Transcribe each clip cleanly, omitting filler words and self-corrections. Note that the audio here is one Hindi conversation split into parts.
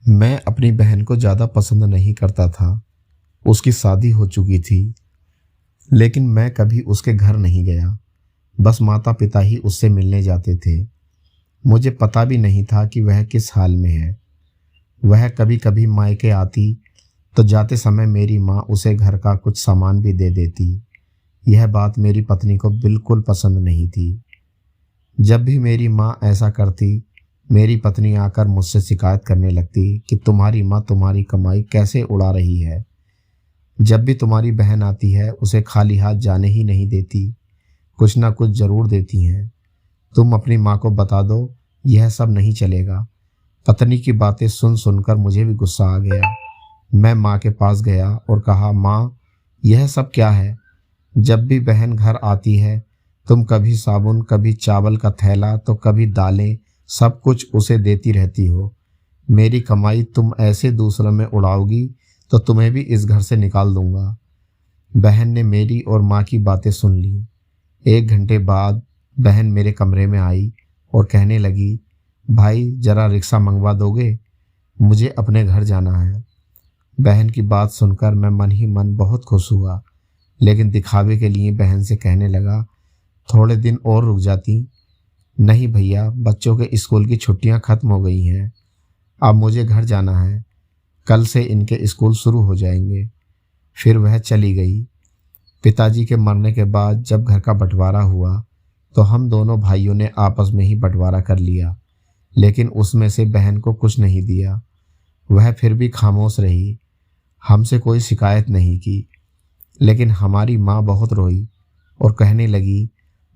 मैं अपनी बहन को ज़्यादा पसंद नहीं करता था। उसकी शादी हो चुकी थी, लेकिन मैं कभी उसके घर नहीं गया। बस माता पिता ही उससे मिलने जाते थे। मुझे पता भी नहीं था कि वह किस हाल में है। वह कभी कभी मायके आती तो जाते समय मेरी माँ उसे घर का कुछ सामान भी दे देती। यह बात मेरी पत्नी को बिल्कुल पसंद नहीं थी। जब भी मेरी माँ ऐसा करती, मेरी पत्नी आकर मुझसे शिकायत करने लगती कि तुम्हारी माँ तुम्हारी कमाई कैसे उड़ा रही है। जब भी तुम्हारी बहन आती है उसे खाली हाथ जाने ही नहीं देती, कुछ ना कुछ ज़रूर देती हैं। तुम अपनी माँ को बता दो, यह सब नहीं चलेगा। पत्नी की बातें सुन सुनकर मुझे भी गुस्सा आ गया। मैं माँ के पास गया और कहा, माँ, यह सब क्या है? जब भी बहन घर आती है तुम कभी साबुन, कभी चावल का थैला, तो कभी दालें, सब कुछ उसे देती रहती हो। मेरी कमाई तुम ऐसे दूसरों में उड़ाओगी तो तुम्हें भी इस घर से निकाल दूंगा। बहन ने मेरी और माँ की बातें सुन ली। 1 घंटे बाद बहन मेरे कमरे में आई और कहने लगी, भाई जरा रिक्शा मंगवा दोगे? मुझे अपने घर जाना है। बहन की बात सुनकर मैं मन ही मन बहुत खुश हुआ, लेकिन दिखावे के लिए बहन से कहने लगा, थोड़े दिन और रुक जाती। नहीं भैया, बच्चों के स्कूल की छुट्टियां खत्म हो गई हैं। अब मुझे घर जाना है। कल से इनके स्कूल शुरू हो जाएंगे। फिर वह चली गई। पिताजी के मरने के बाद जब घर का बंटवारा हुआ तो हम दोनों भाइयों ने आपस में ही बंटवारा कर लिया, लेकिन उसमें से बहन को कुछ नहीं दिया। वह फिर भी खामोश रही, हमसे कोई शिकायत नहीं की। लेकिन हमारी माँ बहुत रोई और कहने लगी,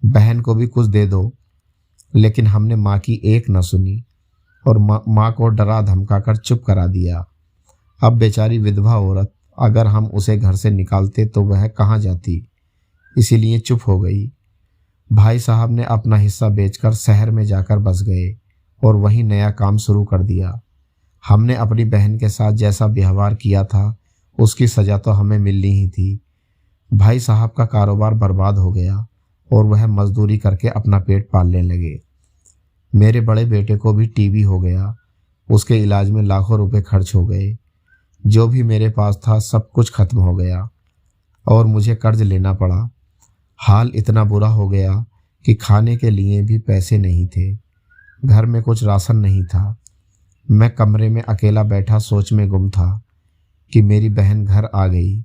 बहन को भी कुछ दे दो। लेकिन हमने माँ की एक न सुनी और माँ को डरा धमकाकर चुप करा दिया। अब बेचारी विधवा औरत, अगर हम उसे घर से निकालते तो वह कहाँ जाती, इसीलिए चुप हो गई। भाई साहब ने अपना हिस्सा बेचकर शहर में जाकर बस गए और वहीं नया काम शुरू कर दिया। हमने अपनी बहन के साथ जैसा व्यवहार किया था उसकी सज़ा तो हमें मिलनी ही थी। भाई साहब का कारोबार बर्बाद हो गया और वह मजदूरी करके अपना पेट पालने लगे। मेरे बड़े बेटे को भी टीबी हो गया। उसके इलाज में लाखों रुपए खर्च हो गए। जो भी मेरे पास था सब कुछ खत्म हो गया और मुझे कर्ज लेना पड़ा। हाल इतना बुरा हो गया कि खाने के लिए भी पैसे नहीं थे। घर में कुछ राशन नहीं था। मैं कमरे में अकेला बैठा सोच में गुम था कि मेरी बहन घर आ गई।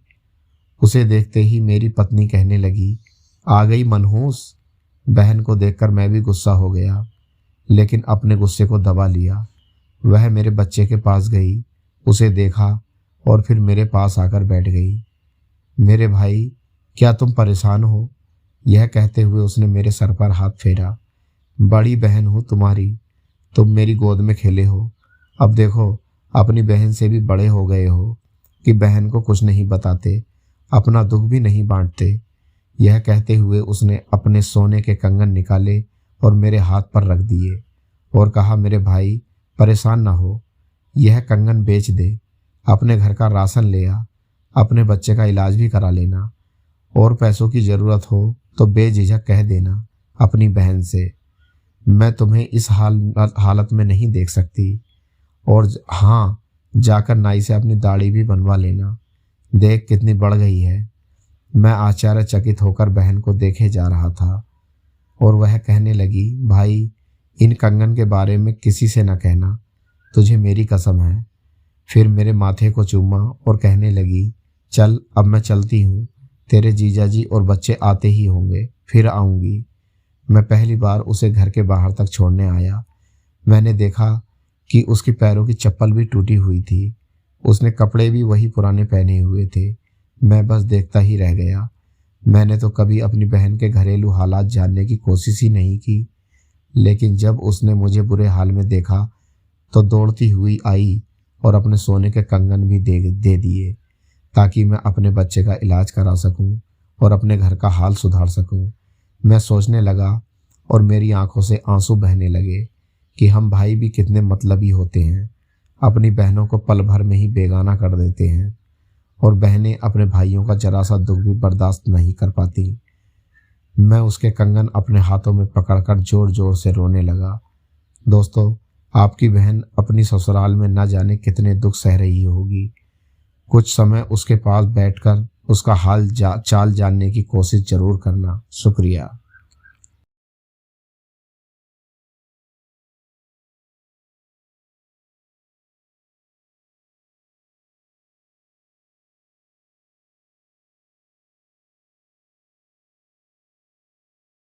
उसे देखते ही मेरी पत्नी कहने लगी, आ गई मनहूस। बहन को देखकर मैं भी गुस्सा हो गया, लेकिन अपने गुस्से को दबा लिया। वह मेरे बच्चे के पास गई, उसे देखा और फिर मेरे पास आकर बैठ गई। मेरे भाई, क्या तुम परेशान हो? यह कहते हुए उसने मेरे सर पर हाथ फेरा। बड़ी बहन हूँ तुम्हारी, तुम मेरी गोद में खेले हो। अब देखो, अपनी बहन से भी बड़े हो गए हो कि बहन को कुछ नहीं बताते, अपना दुख भी नहीं बांटते। यह कहते हुए उसने अपने सोने के कंगन निकाले और मेरे हाथ पर रख दिए और कहा, मेरे भाई परेशान ना हो, यह कंगन बेच दे, अपने घर का राशन ले आ, अपने बच्चे का इलाज भी करा लेना, और पैसों की ज़रूरत हो तो बेझिझक कह देना अपनी बहन से। मैं तुम्हें इस हालत में नहीं देख सकती। और हाँ, जाकर नाई से अपनी दाढ़ी भी बनवा लेना, देख कितनी बढ़ गई है। मैं आश्चर्यचकित होकर बहन को देखे जा रहा था और वह कहने लगी, भाई इन कंगन के बारे में किसी से न कहना, तुझे मेरी कसम है। फिर मेरे माथे को चूमा और कहने लगी, चल अब मैं चलती हूँ, तेरे जीजाजी और बच्चे आते ही होंगे, फिर आऊँगी। मैं पहली बार उसे घर के बाहर तक छोड़ने आया। मैंने देखा कि उसकी पैरों की चप्पल भी टूटी हुई थी। उसने कपड़े भी वही पुराने पहने हुए थे। मैं बस देखता ही रह गया। मैंने तो कभी अपनी बहन के घरेलू हालात जानने की कोशिश ही नहीं की, लेकिन जब उसने मुझे बुरे हाल में देखा तो दौड़ती हुई आई और अपने सोने के कंगन भी दे दिए, ताकि मैं अपने बच्चे का इलाज करा सकूं और अपने घर का हाल सुधार सकूं। मैं सोचने लगा और मेरी आंखों से आंसू बहने लगे कि हम भाई भी कितने मतलबी होते हैं, अपनी बहनों को पल भर में ही बेगाना कर देते हैं और बहनें अपने भाइयों का जरा सा दुख भी बर्दाश्त नहीं कर पाती। मैं उसके कंगन अपने हाथों में पकड़कर जोर जोर से रोने लगा। दोस्तों, आपकी बहन अपनी ससुराल में न जाने कितने दुख सह रही होगी। कुछ समय उसके पास बैठकर उसका चाल जानने की कोशिश जरूर करना। शुक्रिया।